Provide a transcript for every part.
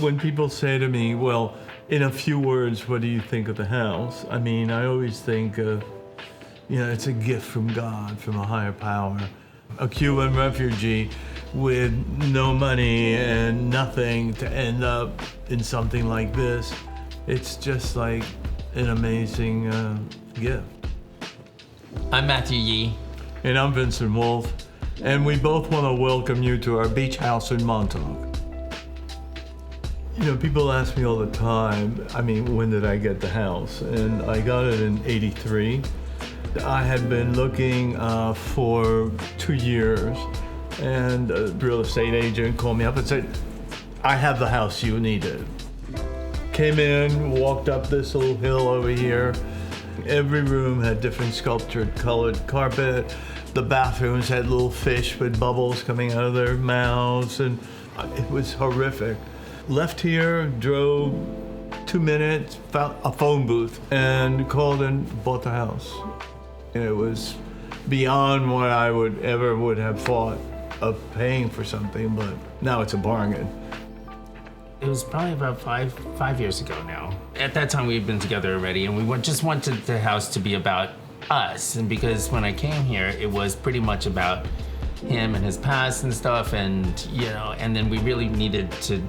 When people say to me, well, in a few words, what do you think of the house? I mean, I always think of, it's a gift from God, from a higher power. A Cuban refugee with no money and nothing to end up in something like this. It's just like an amazing gift. I'm Matthew Yee. And I'm Vincent Wolf. And we both want to welcome you to our beach house in Montauk. People ask me all the time, when did I get the house? And I got it in '83. I had been looking for 2 years, and a real estate agent called me up and said, I have the house you needed. Came in, walked up this little hill over here. Every room had different sculptured colored carpet. The bathrooms had little fish with bubbles coming out of their mouths, and it was horrific. Left here, drove 2 minutes, found a phone booth, and called and bought the house. It was beyond what I would have thought of paying for something, but now it's a bargain. It was probably about five years ago now. At that time, we had been together already, and we just wanted the house to be about us. And because when I came here, it was pretty much about him and his past and stuff, and and then we really needed to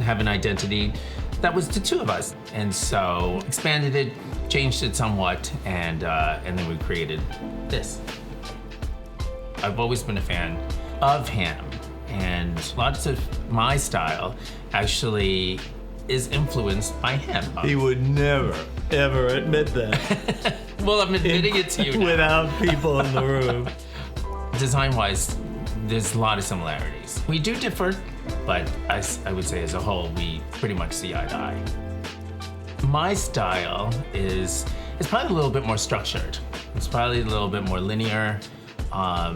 have an identity that was the two of us. And so expanded it, changed it somewhat, and then we created this. I've always been a fan of him, and lots of my style actually is influenced by him. He would never, ever admit that. Well, I'm admitting it to you now. Without people in the room. Design-wise, there's a lot of similarities. We do differ, but I would say as a whole, we pretty much see eye to eye. My style is probably a little bit more structured. It's probably a little bit more linear, a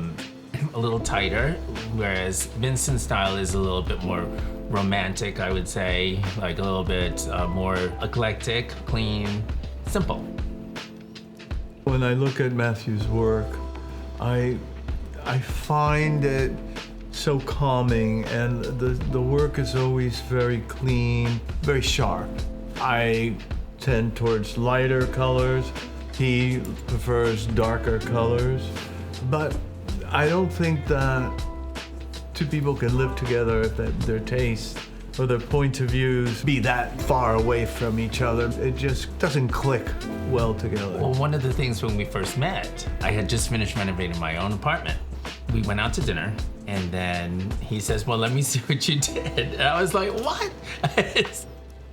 little tighter, whereas Vincent's style is a little bit more romantic, I would say, like a little bit more eclectic, clean, simple. When I look at Matthew's work, I find it so calming, and the work is always very clean, very sharp. I tend towards lighter colors. He prefers darker colors. But I don't think that two people can live together if their tastes or their points of views be that far away from each other. It just doesn't click well together. Well, one of the things when we first met, I had just finished renovating my own apartment. We went out to dinner, and then he says, well, let me see what you did. And I was like, what?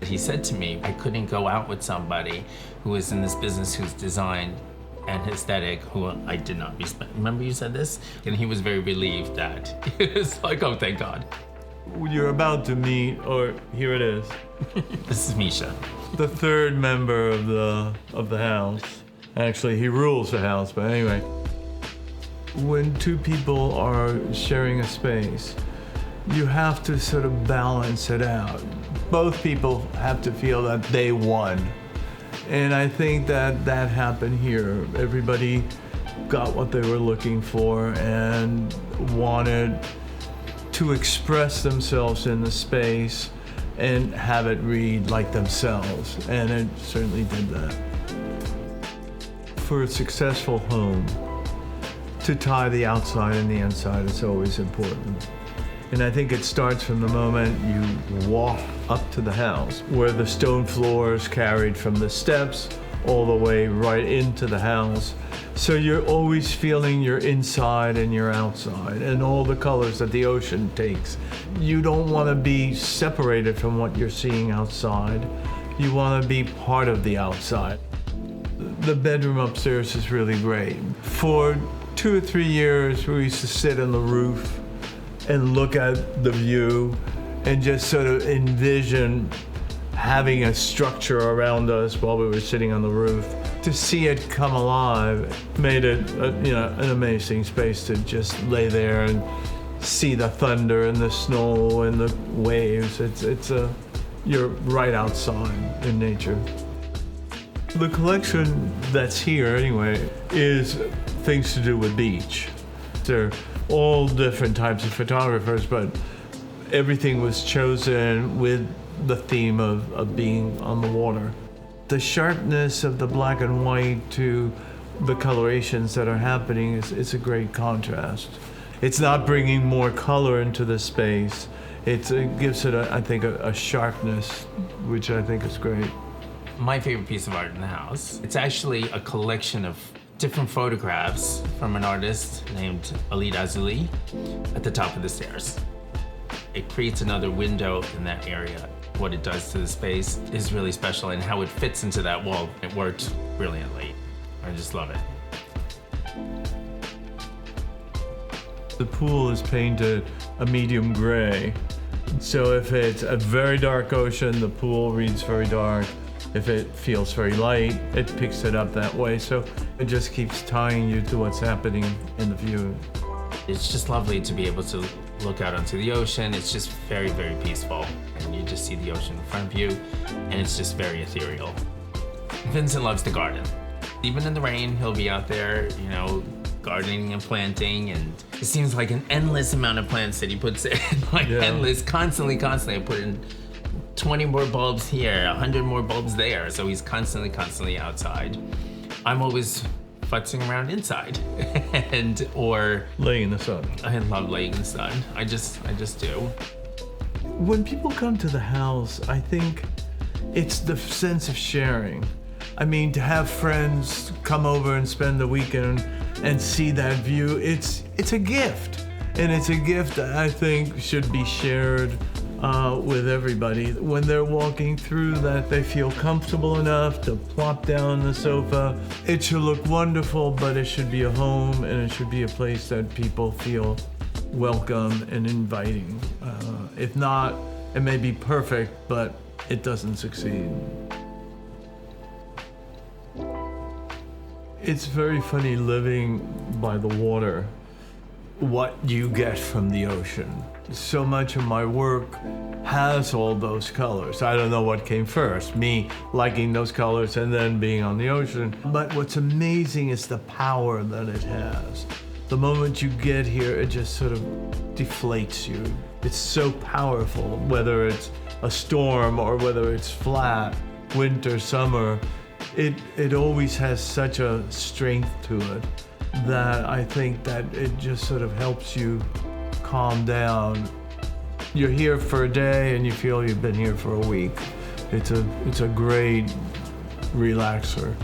He said to me, I couldn't go out with somebody who is in this business, who's design and aesthetic, who I did not respect. Remember you said this? And he was very relieved that. It was like, oh, thank God. You're about to meet, or here it is. This is Misha. The third member of the house. Actually, he rules the house, but anyway. When two people are sharing a space, you have to sort of balance it out. Both people have to feel that they won. And I think that happened here. Everybody got what they were looking for and wanted to express themselves in the space and have it read like themselves. And it certainly did that. For a successful home, to tie the outside and the inside is always important. And I think it starts from the moment you walk up to the house, where the stone floor is carried from the steps all the way right into the house. So you're always feeling your inside and your outside, and all the colors that the ocean takes. You don't want to be separated from what you're seeing outside. You want to be part of the outside. The bedroom upstairs is really great. For 2 or 3 years, we used to sit on the roof and look at the view and just sort of envision having a structure around us while we were sitting on the roof. To see it come alive made it an amazing space to just lay there and see the thunder and the snow and the waves. You're right outside in nature. The collection that's here anyway is things to do with beach. They're all different types of photographers, but everything was chosen with the theme of being on the water. The sharpness of the black and white to the colorations that are happening is a great contrast. It's not bringing more color into the space. It gives it, I think, a sharpness, which I think is great. My favorite piece of art in the house, it's actually a collection of different photographs from an artist named Alid Azuli at the top of the stairs. It creates another window in that area. What it does to the space is really special, and how it fits into that wall, it worked brilliantly. I just love it. The pool is painted a medium gray. So if it's a very dark ocean, the pool reads very dark. If it feels very light, it picks it up that way. So it just keeps tying you to what's happening in the view. It's just lovely to be able to look out onto the ocean. It's just very, very peaceful. And you just see the ocean in front of you, and it's just very ethereal. Vincent loves to garden. Even in the rain, he'll be out there, gardening and planting, and it seems like an endless amount of plants that he puts in, endless, constantly. I put in 20 more bulbs here, 100 more bulbs there, so he's constantly outside. I'm always futzing around inside, or laying in the sun. I love laying in the sun. I just do. When people come to the house, I think it's the sense of sharing. I mean, to have friends come over and spend the weekend and see that view, it's a gift. And it's a gift that I think should be shared with everybody. When they're walking through that, they feel comfortable enough to plop down on the sofa. It should look wonderful, but it should be a home, and it should be a place that people feel welcome and inviting. If not, it may be perfect, but it doesn't succeed. It's very funny living by the water, what you get from the ocean. So much of my work has all those colors. I don't know what came first, me liking those colors and then being on the ocean. But what's amazing is the power that it has. The moment you get here, it just sort of deflates you. It's so powerful, whether it's a storm or whether it's flat, winter, summer. It always has such a strength to it that I think that it just sort of helps you calm down. You're here for a day and you feel you've been here for a week. It's a great relaxer.